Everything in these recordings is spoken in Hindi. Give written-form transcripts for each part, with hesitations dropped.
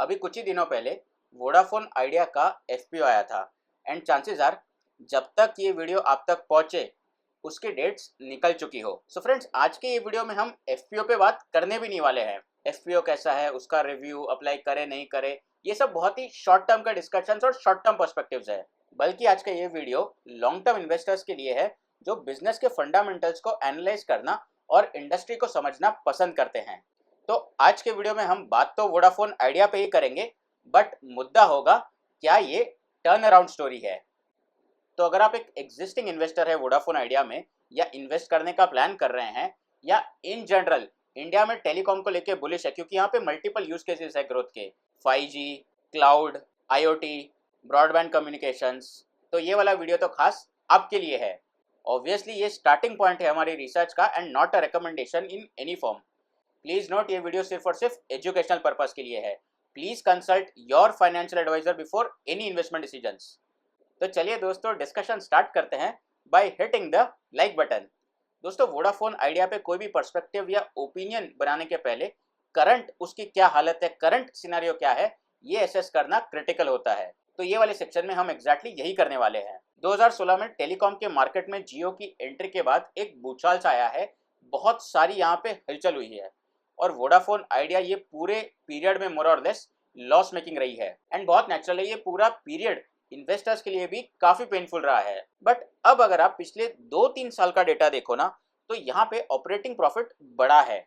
अभी कुछ ही दिनों पहले वोडाफोन आइडिया का एफपीओ आया था एंड चांसेस आर जब तक ये वीडियो आप तक पहुंचे उसकी डेट्स निकल चुकी हो। सो फ्रेंड्स, आज के ये वीडियो में हम एफपीओ पे बात करने भी नहीं वाले हैं। एफपीओ कैसा है, उसका रिव्यू, अप्लाई करे नहीं करे, ये सब बहुत ही शॉर्ट टर्म का डिस्कशंस और शॉर्ट टर्म पर्सपेक्टिव्स है। बल्कि आज का ये वीडियो लॉन्ग टर्म इन्वेस्टर्स के लिए है जो बिजनेस के फंडामेंटल्स को एनालाइज करना और इंडस्ट्री को समझना पसंद करते हैं। तो आज के वीडियो में हम बात तो वोडाफोन आइडिया पे ही करेंगे, बट मुद्दा होगा क्या ये टर्न अराउंड स्टोरी है। तो अगर आप एक एग्जिस्टिंग इन्वेस्टर है वोडाफोन आइडिया में, या इन्वेस्ट करने का प्लान कर रहे हैं, या इन जनरल इंडिया में टेलीकॉम को लेके बुलिश है क्योंकि यहाँ पे मल्टीपल यूज केसेस है ग्रोथ के, 5G, cloud, IoT, broadband communications, तो ये वाला वीडियो तो खास आपके लिए है। ऑब्वियसली ये स्टार्टिंग पॉइंट है हमारी रिसर्च का and not a recommendation in any form. Please note, ये वीडियो सिर्फ और सिर्फ एजुकेशनल पर्पस के लिए है। Please consult your financial advisor before any investment decisions. तो चलिए दोस्तों, डिस्कशन स्टार्ट करते हैं by hitting the like button. दोस्तों, वोडाफोन आइडिया पे कोई भी पर्सपेक्टिव या ओपिनियन बनाने के पहले करंट उसकी क्या हालत है, करंट सिनेरियो क्या है, ये असेस करना क्रिटिकल होता है। तो ये वाले सेक्शन में हम एग्जैक्टली यही करने वाले हैं। 2016 में टेलीकॉम के मार्केट में जियो की एंट्री के बाद एक भूचाल सा आया है, बहुत सारी यहाँ पे हलचल हुई है और वोडाफोन आइडिया ये पूरे पीरियड में मोर और लेस लॉस मेकिंग रही है। एंड बहुत नेचुरल है, ये पूरा पीरियड इन्वेस्टर्स के लिए भी काफी पेनफुल रहा है। बट अब अगर आप पिछले 2-3 साल का डेटा देखो ना, तो यहाँ पे ऑपरेटिंग प्रॉफिट बढ़ा है,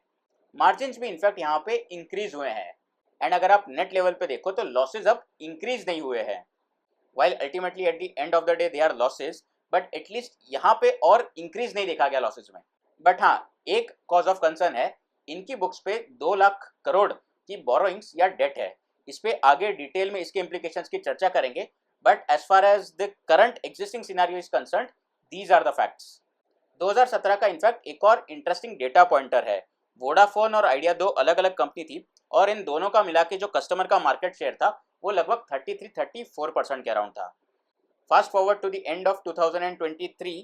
मार्जिन्स भी इनफैक्ट यहाँ पे इंक्रीज हुए हैं। एंड अगर आप नेट लेवल पे देखो तो लॉसेज अब इंक्रीज नहीं हुए हैं। While ultimately at the end of the day they are losses, but at least यहाँ पे और इंक्रीज नहीं देखा गया लॉसेज में। बट हाँ, एक कॉज ऑफ कंसर्न है, इनकी बुक्स पे 2 लाख करोड़ की बोरोइंग्स या डेट है। इस पे आगे डिटेल में इसके इम्प्लीकेशंस की चर्चा करेंगे, but as far as the current existing scenario is concerned, these are the facts. 2017 का इनफैक्ट एक और इंटरेस्टिंग डेटा पॉइंटर है। वोडाफोन और आइडिया दो अलग अलग कंपनी थी और इन दोनों का मिला के जो कस्टमर का मार्केट शेयर था वो लगभग 33-34% के अराउंड था। Fast forward to the end of 2023,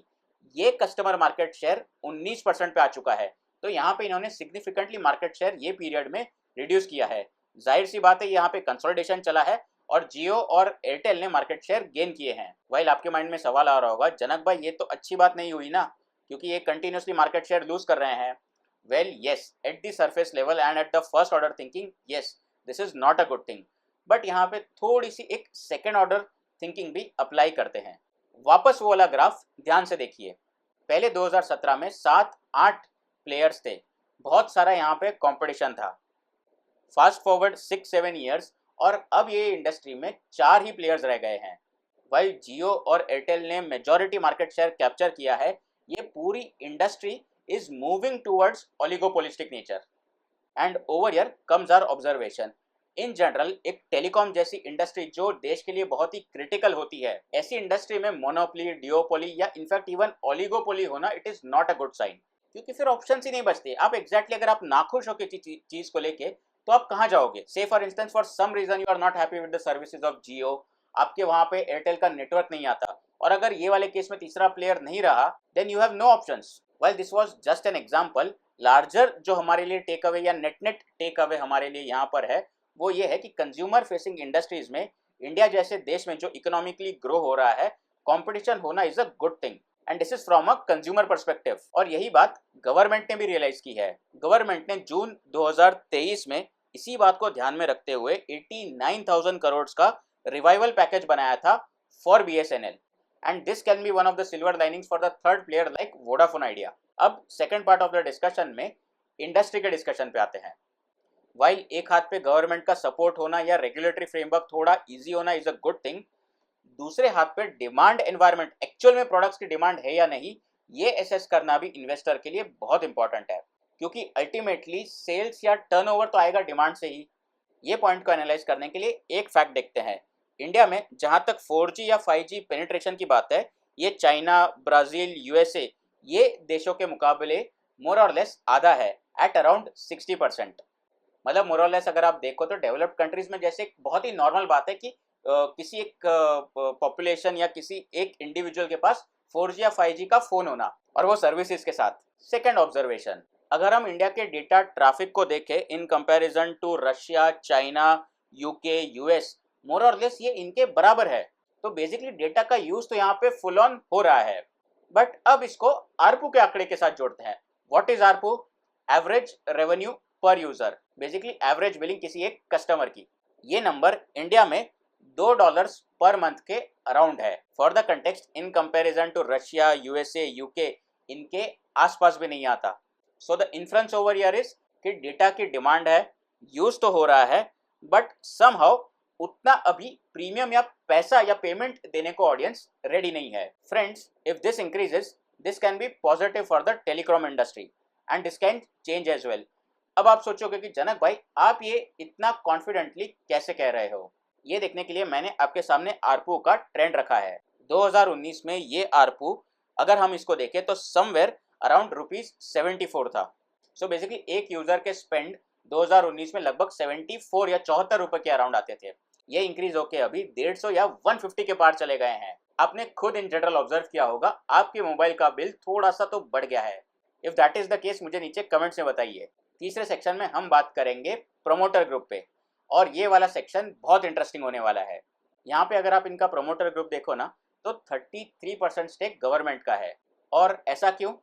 ये कस्टमर मार्केट शेयर 19% पे आ चुका है। तो यहाँ पे इन्होंने सिग्निफिकेंटली मार्केट शेयर ये पीरियड में रिड्यूस किया है। जाहिर सी बात है, यहाँ पे कंसोलिडेशन चला है और जियो और एयरटेल ने मार्केट शेयर गेन किए हैं। वाइल आपके माइंड में सवाल आ रहा होगा, जनक भाई ये तो अच्छी बात नहीं हुई ना, क्योंकि ये कंटिन्यूसली मार्केट शेयर लूज कर रहे हैं। Well yes, at the surface level and at the first order thinking, yes this is not a good thing. But यहाँ पे थोड़ी सी एक सेकेंड ऑर्डर थिंकिंग भी अप्लाई करते हैं। वापस वो वाला ग्राफ ध्यान से देखिए। पहले 2017 में 7-8 प्लेयर्स थे, बहुत सारा यहाँ पे कंपटीशन था। फास्ट फॉरवर्ड 6-7 ईयर्स और अब ये इंडस्ट्री में 4 ही प्लेयर्स रह गए हैं। वाइल जियो और एयरटेल ने मेजॉरिटी मार्केट शेयर कैप्चर किया है, ये पूरी industry is moving towards oligopolistic nature. And over here comes our observation. In general एक टेलीकॉम जैसी इंडस्ट्री जो देश के लिए बहुत ही क्रिटिकल होती है, ऐसी इंडस्ट्री में मोनोपोली, डिओपोली या इनफैक्ट इवन ओलिगोपोली होना it is not a good sign, क्योंकि फिर ऑप्शन ही नहीं बचते। आप एग्जैक्टली अगर आप नाखुश हो किसी चीज को लेके तो आप कहाँ जाओगे? से for instance, for some reason you are not happy with the services of Jio, आपके वहां पे एयरटेल का नेटवर्क नहीं आता, और अगर ये वाले केस में तीसरा प्लेयर नहीं रहा, then you have no options. Well this was just an example. Larger जो हमारे लिए टेक अवे या नेट टेक अवे हमारे लिए यहाँ पर है, वो ये है कि कंज्यूमर फेसिंग इंडस्ट्रीज में इंडिया जैसे देश में जो इकोनॉमिकली ग्रो हो रहा है, कंपटीशन होना is a good thing and this is from a consumer perspective. और यही बात गवर्नमेंट ने भी रियलाइज की है। गवर्नमेंट ने जून 2023 में इसी बात को ध्यान में रखते हुए 89,000 करोड़ का रिवाइवल पैकेज बनाया था for BSNL, and this can be one of the silver linings for the third player like Vodafone Idea. अब second part of the discussion में इंडस्ट्री के डिस्कशन पे आते हैं। वाइल एक हाथ पे गवर्नमेंट का सपोर्ट होना या रेगुलेटरी फ्रेमवर्क थोड़ा इजी होना इज अ गुड थिंग, दूसरे हाथ पे डिमांड एनवायरनमेंट, एक्चुअल में प्रोडक्ट्स की डिमांड है या नहीं, ये असेस करना भी इन्वेस्टर के लिए बहुत इंपॉर्टेंट है, क्योंकि अल्टीमेटली सेल्स या टर्नओवर तो आएगा डिमांड से ही। ये पॉइंट को एनालाइज करने के लिए एक फैक्ट देखते हैं। इंडिया में जहां तक 4G या 5G पेनिट्रेशन की बात है, ये चाइना, ब्राजील, USA ये देशों के मुकाबले मोर और लेस आधा है, एट अराउंड 60%। मतलब मोर और लेस अगर आप देखो तो डेवलप्ड कंट्रीज में जैसे बहुत ही नॉर्मल बात है कि किसी एक पॉपुलेशन या किसी एक इंडिविजुअल के पास 4G या 5G का फोन होना, और वो सर्विसेज के साथ। सेकेंड ऑब्जर्वेशन, अगर हम इंडिया के डेटा ट्रैफिक को देखें in comparison to Russia, China, UK, US, more और लेस ये इनके बराबर है। तो बेसिकली डेटा का यूज तो यहाँ पे फुल ऑन हो रहा है। बट अब इसको आरपू के आंकड़े के साथ जोड़ते हैं। What is ARPU? Average revenue पर यूजर, बेसिकली एवरेज बिलिंग किसी एक कस्टमर की। ये नंबर इंडिया में $2 पर मंथ के अराउंड है। For the context, in comparison to Russia, USA, UK, इनके आसपास भी नहीं आता। So the inference over here is कि डेटा की डिमांड है, यूज तो हो रहा है, बट समहाउ उतना अभी प्रीमियम या पैसा या पेमेंट देने को ऑडियंस रेडी नहीं है। Friends, if this increases, this can be positive for the telecom industry and this can change as well. अब आप सोचोगे कि जनक भाई आप ये इतना कॉन्फिडेंटली कैसे कह रहे हो? ये देखने के लिए मैंने आपके सामने आरपू का ट्रेंड रखा है। 2019 में ये आरपू अगर हम इसको देखें तो समवेयर अराउंड ₹74 था। सो बेसिकली एक यूजर के स्पेंड 2019 में लगभग 74 या 74 रुपए के अराउंड आते थे। ये इंक्रीज होके अभी 150 या 150 के पार चले गए हैं। आपने खुद इन जनरल ऑब्जर्व किया होगा आपके मोबाइल का बिल थोड़ा सा तो बढ़ गया है। If that is the case मुझे नीचे कमेंट्स में बताइए। तीसरे सेक्शन में हम बात करेंगे प्रोमोटर ग्रुप पे, और ये वाला सेक्शन बहुत इंटरेस्टिंग होने वाला है। यहाँ पे अगर आप इनका प्रोमोटर ग्रुप देखो ना तो 33% स्टेक गवर्नमेंट का है। और ऐसा क्यों?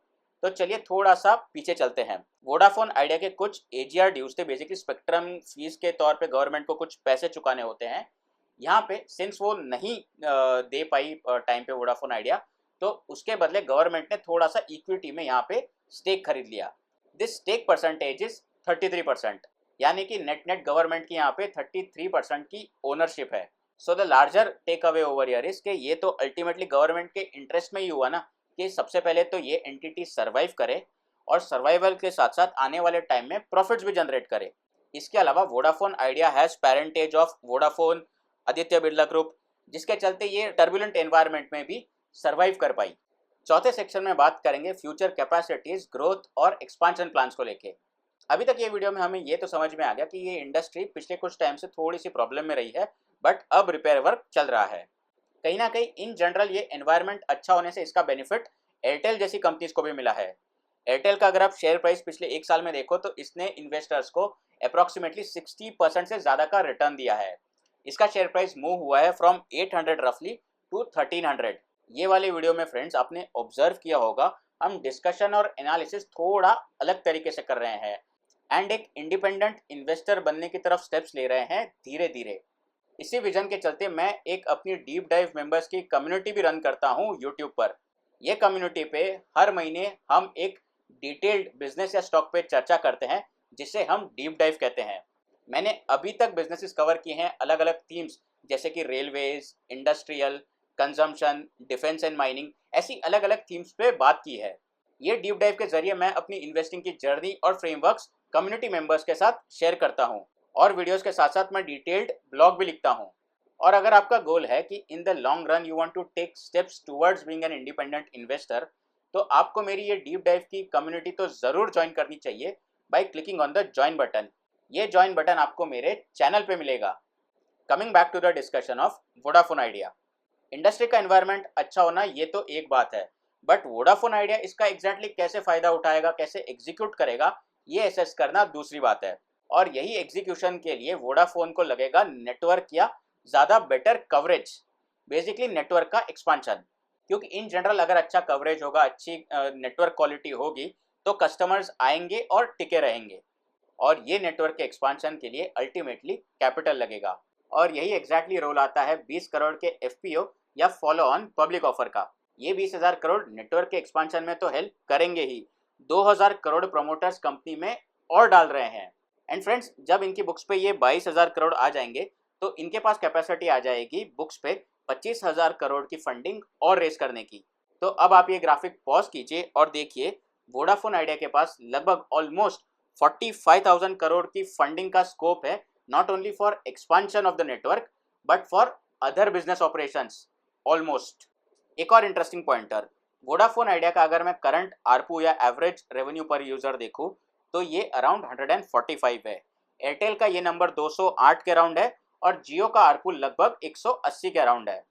तो चलिए थोड़ा सा पीछे चलते हैं। वोडाफोन आइडिया के कुछ एजीआर ड्यूज थे, बेसिकली स्पेक्ट्रम फीस के तौर पे गवर्नमेंट को कुछ पैसे चुकाने होते हैं। यहाँ पे सिंस वो नहीं दे पाई टाइम पे वोडाफोन आइडिया, तो उसके बदले गवर्नमेंट ने थोड़ा सा इक्विटी में यहाँ पे स्टेक खरीद लिया। दिस स्टेक परसेंटेज इज 33%, यानी कि नेट नेट गवर्नमेंट की यहाँ पे 33% की ओनरशिप है। So the larger take away over here is कि ये तो अल्टीमेटली गवर्नमेंट के इंटरेस्ट में ही हुआ ना कि सबसे पहले तो ये एंटिटी सर्वाइव करे और सर्वाइवल के साथ साथ आने वाले टाइम में प्रॉफिट्स भी जनरेट करे। इसके अलावा Vodafone idea has parentage of Vodafone, Aditya Birla group, जिसके चलते ये टर्बुलेंट एनवायरनमेंट में भी सर्वाइव कर पाई। चौथे सेक्शन में बात करेंगे फ्यूचर कैपेसिटीज, ग्रोथ और एक्सपांशन प्लान्स को लेके। अभी तक ये वीडियो में हमें ये तो समझ में आ गया कि ये इंडस्ट्री पिछले कुछ टाइम से थोड़ी सी प्रॉब्लम में रही है, बट अब रिपेयर वर्क चल रहा है। कहीं ना कहीं इन जनरल ये एनवायरनमेंट अच्छा होने से इसका बेनिफिट एयरटेल जैसी कंपनीज को भी मिला है। एयरटेल का अगर आप शेयर प्राइस पिछले एक साल में देखो तो इसने इन्वेस्टर्स को अप्रॉक्सीमेटली 60% से ज़्यादा का रिटर्न दिया है। इसका शेयर प्राइस मूव हुआ है फ्रॉम 800 रफली टू 1300। ये वाले वीडियो में फ्रेंड्स आपने ऑब्जर्व किया होगा हम डिस्कशन और एनालिसिस थोड़ा अलग तरीके से कर रहे हैं एंड एक इंडिपेंडेंट इन्वेस्टर बनने की तरफ स्टेप्स ले रहे हैं धीरे धीरे। इसी विजन के चलते मैं एक अपनी डीप डाइव मेंबर्स की कम्युनिटी भी रन करता हूँ यूट्यूब पर। ये कम्युनिटी पे हर महीने हम एक डिटेल्ड बिजनेस या स्टॉक पे चर्चा करते हैं जिसे हम डीप डाइव कहते हैं। मैंने अभी तक बिजनेसेस कवर किए हैं अलग अलग थीम्स जैसे कि railways, industrial, consumption, defence and mining, ऐसी अलग अलग थीम्स पे बात की है। ये डीप डाइव के जरिए मैं अपनी इन्वेस्टिंग की जर्नी और फ्रेमवर्क्स कम्युनिटी मेंबर्स के साथ शेयर करता हूँ और वीडियोस के साथ साथ मैं डिटेल्ड ब्लॉग भी लिखता हूँ। और अगर आपका गोल है कि in the long run you want to take steps towards being an independent investor, तो आपको मेरी ये डीप डाइव की कम्युनिटी तो ज़रूर ज्वाइन करनी चाहिए by clicking on the join button. ये ज्वाइन बटन आपको मेरे चैनल पे मिलेगा। Coming back to the discussion of Vodafone Idea. Industry का एनवायरनमेंट अच्छा होना ये तो एक बात है, बट वोडाफोन आइडिया इसका एग्जैक्टली कैसे फ़ायदा उठाएगा, कैसे एग्जीक्यूट करेगा, ये असेस करना दूसरी बात है। और यही एग्जीक्यूशन के लिए वोडाफोन को लगेगा नेटवर्क या ज़्यादा बेटर कवरेज, बेसिकली नेटवर्क का एक्सपांशन। क्योंकि इन जनरल अगर अच्छा कवरेज होगा, अच्छी नेटवर्क क्वालिटी होगी तो कस्टमर्स आएंगे और टिके रहेंगे, और ये नेटवर्क के एक्सपांशन के लिए अल्टीमेटली कैपिटल लगेगा। और यही एग्जैक्टली रोल आता है 20 करोड़ के एफपीओ या फॉलो ऑन पब्लिक ऑफर का। ये 20,000 करोड़ नेटवर्क के एक्सपांशन में तो हेल्प करेंगे ही, 2,000 करोड़ प्रमोटर्स कंपनी में और डाल रहे हैं। एंड फ्रेंड्स, जब इनकी बुक्स पे ये 22,000 करोड़ आ जाएंगे तो इनके पास कैपेसिटी आ जाएगी बुक्स पे 25,000 करोड़ की फंडिंग और रेस करने की। तो अब आप ये ग्राफिक पॉज कीजिए और देखिए वोडाफोन आइडिया के पास लगभग ऑलमोस्ट 45,000 करोड़ की फंडिंग का स्कोप है, not only for expansion of the network but for other business operations almost. एक और इंटरेस्टिंग पॉइंटर, वोडाफोन आइडिया का अगर मैं करंट आरपू या एवरेज रेवेन्यू पर यूजर देखूं तो ये अराउंड 145 है। एयरटेल का ये नंबर 208 के अराउंड है और जियो का आरपू लगभग 180 के अराउंड है।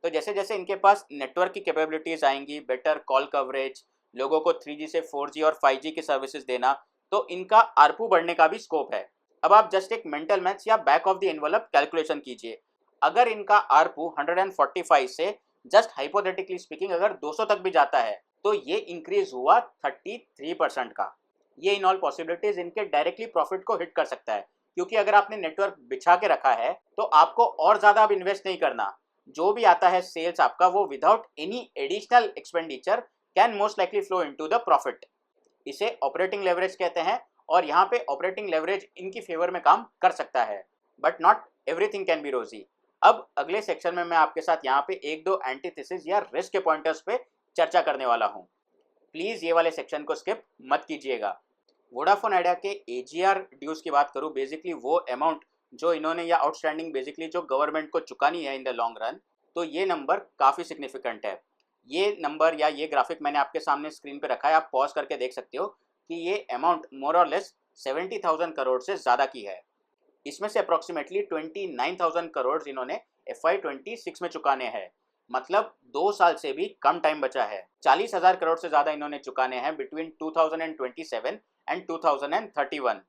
तो जैसे जैसे इनके पास नेटवर्क की कैपेबिलिटीज आएंगी, बेटर कॉल कवरेज, लोगों को 3G से 4G और 5G की सर्विसेज देना, तो इनका आरपू बढ़ने का भी स्कोप है। अब आप जस्ट एक मेंटल मैथ्स या back of the envelope calculation कीजिए। अगर इनका आरपू 145 से जस्ट हाइपोथेटिकली स्पीकिंग अगर 200 तक भी जाता है तो ये इंक्रीज हुआ 33% का। ये इन ऑल पॉसिबिलिटीज इनके डायरेक्टली प्रॉफिट को हिट कर सकता है, क्योंकि अगर आपने नेटवर्क बिछा के रखा है तो आपको और ज़्यादा अब इन्वेस्ट नहीं करना। जो भी आता है सेल्स आपका वो without any additional expenditure can most likely flow into the profit. इसे ऑपरेटिंग लेवरेज कहते हैं और यहाँ पे ऑपरेटिंग लेवरेज इनकी फेवर में काम कर सकता है, but not everything can be रोजी। अब अगले सेक्शन में मैं आपके साथ यहाँ पे एक दो एंटीथेसिस या रिस्क के पॉइंटर्स पे चर्चा करने वाला हूँ। प्लीज़ ये वाले सेक्शन को स्किप मत कीजिएगा। वोडाफोन आइडिया के एजीआर ड्यूज की बात करूँ, बेसिकली वो अमाउंट जो इन्होंने या आउटस्टैंडिंग बेसिकली जो गवर्नमेंट को चुकानी है इन द लॉन्ग रन, तो ये नंबर काफ़ी सिग्निफिकेंट है। ये नंबर या ये ग्राफिक मैंने आपके सामने स्क्रीन पे रखा है, आप पॉज करके देख सकते हो कि ये अमाउंट मोर और लेस 70,000 करोड़ से ज़्यादा की है। इसमें से अप्रॉक्सीमेटली 29,000 करोड़ इन्होंने FY26 में चुकाने हैं, मतलब 2 साल से भी कम टाइम बचा है। 40,000 करोड़ से ज़्यादा इन्होंने चुकाने हैं बिटवीन 2027 एंड 2031,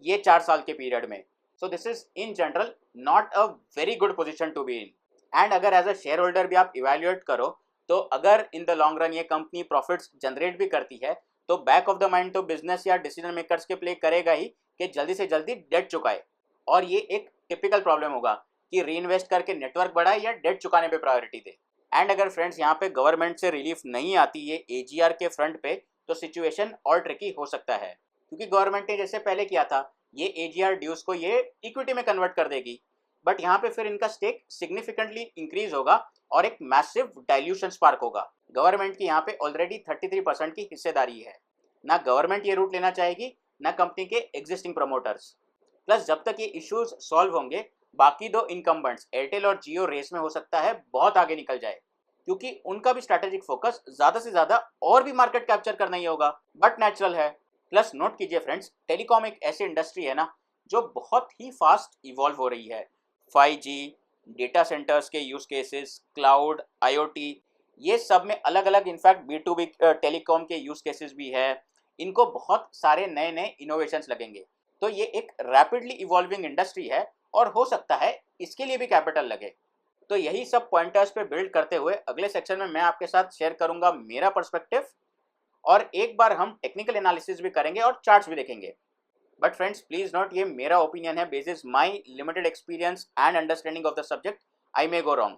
ये 4 साल के पीरियड में। So this is in general not a very good position to be in. And अगर एज अ शेयर होल्डर भी आप इवेल्युएट करो तो अगर इन द लॉन्ग रन ये कंपनी प्रॉफिट्स जनरेट भी करती है तो बैक ऑफ द माइंड तो बिजनेस या डिसीजन मेकर्स के प्ले करेगा ही कि जल्दी से जल्दी डेट चुकाए। और ये एक टिपिकल प्रॉब्लम होगा कि री इन्वेस्ट करके नेटवर्क बढ़ाए या डेट चुकाने पे प्रायोरिटी दे। एंड अगर फ्रेंड्स यहाँ पे गवर्नमेंट से रिलीफ नहीं आती ये एजीआर के फ्रंट पे तो सिचुएशन और ट्रिकी हो सकता है, क्योंकि गवर्नमेंट ने जैसे पहले किया था ये एजीआर ड्यूज को ये इक्विटी में कन्वर्ट कर देगी, बट यहाँ पे फिर इनका स्टेक सिग्निफिकेंटली इंक्रीज होगा और एक मैसिव डाइल्यूशन स्पार्क होगा। गवर्नमेंट की यहाँ पे ऑलरेडी 33% की हिस्सेदारी है। ना गवर्नमेंट ये रूट लेना चाहेगी ना कंपनी के एग्जिस्टिंग प्रमोटर्स। प्लस जब तक ये इश्यूज सॉल्व होंगे बाकी दो इनकम्बेंट्स एयरटेल और जियो रेस में हो सकता है बहुत आगे निकल जाए, क्योंकि उनका भी स्ट्रैटेजिक फोकस ज्यादा से ज्यादा और भी मार्केट कैप्चर करना ही होगा, बट नेचुरल है। प्लस नोट कीजिए फ्रेंड्स, टेलीकॉम एक ऐसी इंडस्ट्री है ना जो बहुत ही फास्ट इवॉल्व हो रही है। 5G, डेटा सेंटर्स के यूज केसेस, क्लाउड, IoT, ये सब में अलग अलग इनफैक्ट B2B टेलीकॉम के यूज केसेस भी है। इनको बहुत सारे नए नए इनोवेशंस लगेंगे, तो ये एक रैपिडली इवॉल्विंग इंडस्ट्री है और हो सकता है इसके लिए भी कैपिटल लगे। तो यही सब पॉइंटर्स पे बिल्ड करते हुए अगले सेक्शन में मैं आपके साथ शेयर करूंगा मेरा पर्सपेक्टिव, और एक बार हम टेक्निकल एनालिसिस भी करेंगे और चार्ट्स भी देखेंगे। बट फ्रेंड्स प्लीज नोट, ये मेरा ओपिनियन है basis my limited experience and understanding of the subject. I may go wrong,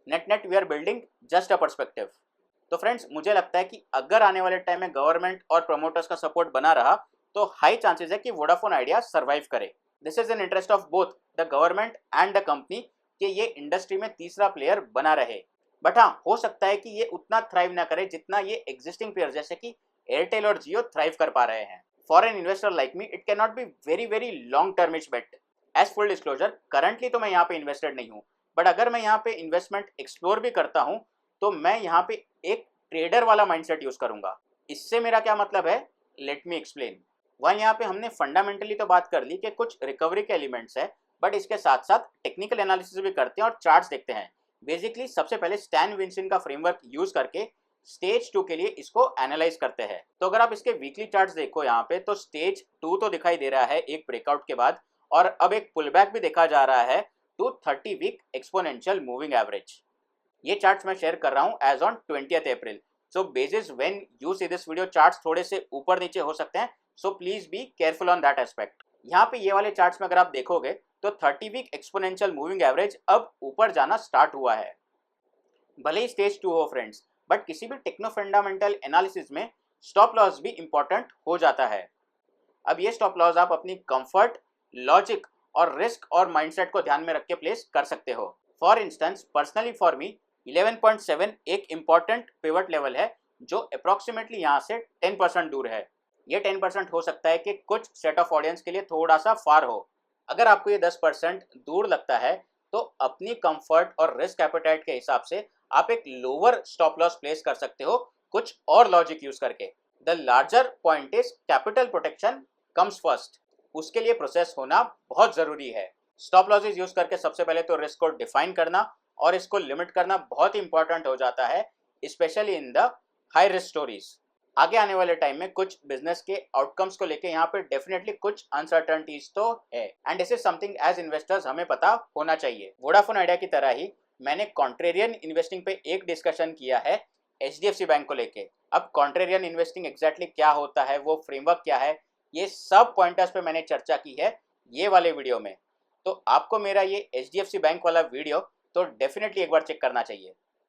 net net we are building just a perspective. तो फ्रेंड्स मुझे लगता है कि अगर आने वाले टाइम में गवर्नमेंट और प्रमोटर्स का सपोर्ट बना रहा तो हाई चांसेस है कि वोडाफोन आइडिया सर्वाइव करे। This is in interest of both the government and the company कि ये इंडस्ट्री में तीसरा प्लेयर बना रहे। बट हाँ, हो सकता है कि ये उतना थ्राइव ना करे जितना ये एग्जिस्टिंग प्लेयर जैसे कि एयरटेल और जियो थ्राइव कर पा रहे हैं। For an investor like me it can not be very very long termish bet. As full disclosure, currently तो मैं यहाँ पे इन्वेस्टेड नहीं हूँ, बट अगर मैं यहाँ पे इन्वेस्टमेंट एक्सप्लोर भी करता हूँ तो मैं यहाँ पे एक ट्रेडर वाला माइंडसेट यूज करूंगा। इससे मेरा क्या मतलब है, लेट मी एक्सप्लेन। वहाँ यहाँ पे हमने फंडामेंटली तो बात कर ली कि कुछ रिकवरी के एलिमेंट्स है, बट इसके साथ साथ टेक्निकल एनालिसिस भी करते हैं और चार्ट्स देखते हैं। बेसिकली सबसे पहले स्टैन विंसन का फ्रेमवर्क यूज करके स्टेज 2 के लिए इसको एनालाइज करते हैं। तो अगर आप इसके वीकली चार्ट्स देखो यहाँ पे तो स्टेज 2 तो दिखाई दे रहा है एक ब्रेकआउट के बाद, और अब एक पुलबैक भी देखा जा रहा है two 30 week exponential moving average. ये चार्ट्स मैं शेयर कर रहा हूँ as on 20th April. So basis when you see this video charts थोड़े से ऊपर नीचे हो सकते हैं, so please be careful on that aspect. यहाँ पे ये वाले चार्ट्स में अगर आप देखोगे तो 30 वीक एक्सपोनेंशियल मूविंग एवरेज अब ऊपर जाना स्टार्ट हुआ है। भले ही स्टेज 2 हो फ्रेंड्स, बट किसी भी टेक्नो फंडामेंटल एनालिसिस में स्टॉप लॉस भी इंपॉर्टेंट हो जाता है। अब ये स्टॉप लॉस आप अपनी कंफर्ट, लॉजिक और रिस्क और माइंडसेट को ध्यान में रख के प्लेस कर सकते हो। For instance personally for me 11.7 एक इंपॉर्टेंट पिवट लेवल है जो अप्रॉक्सीमेटली यहाँ से 10% दूर है। ये 10% हो सकता है कि कुछ सेट ऑफ ऑडियंस के लिए थोड़ा सा फार हो। अगर आपको ये 10% दूर लगता है तो अपनी कंफर्ट और रिस्क एपेटाइट के हिसाब से आप एक लोअर स्टॉप लॉस प्लेस कर सकते हो कुछ और लॉजिक यूज करके। The larger point is capital protection comes first. उसके लिए प्रोसेस होना बहुत जरूरी है। स्टॉप लॉसेस यूज करके सबसे पहले तो रिस्क को डिफाइन करना और इसको लिमिट करना बहुत इंपॉर्टेंट हो जाता है, specially in the high risk stories. आगे आने वाले टाइम में कुछ बिजनेस के आउटकम्स को लेके यहाँ पे डेफिनेटली कुछ अनसर्टनिटीज तो है, and this is something as investors हमें पता होना चाहिए। वोडाफोन आइडिया की तरह ही मैंने कॉन्ट्रेरियन इन्वेस्टिंग पे एक डिस्कशन किया है HDFC बैंक को लेके। अब कॉन्ट्रेरियन इन्वेस्टिंग एग्जैक्टली क्या होता है, वो फ्रेमवर्क क्या है, ये सब पॉइंटर्स पे मैंने चर्चा की है ये वाले वीडियो में। तो आपको मेरा ये HDFC बैंक वाला वीडियो तो डेफिनेटली एक बार चेक करना चाहिए।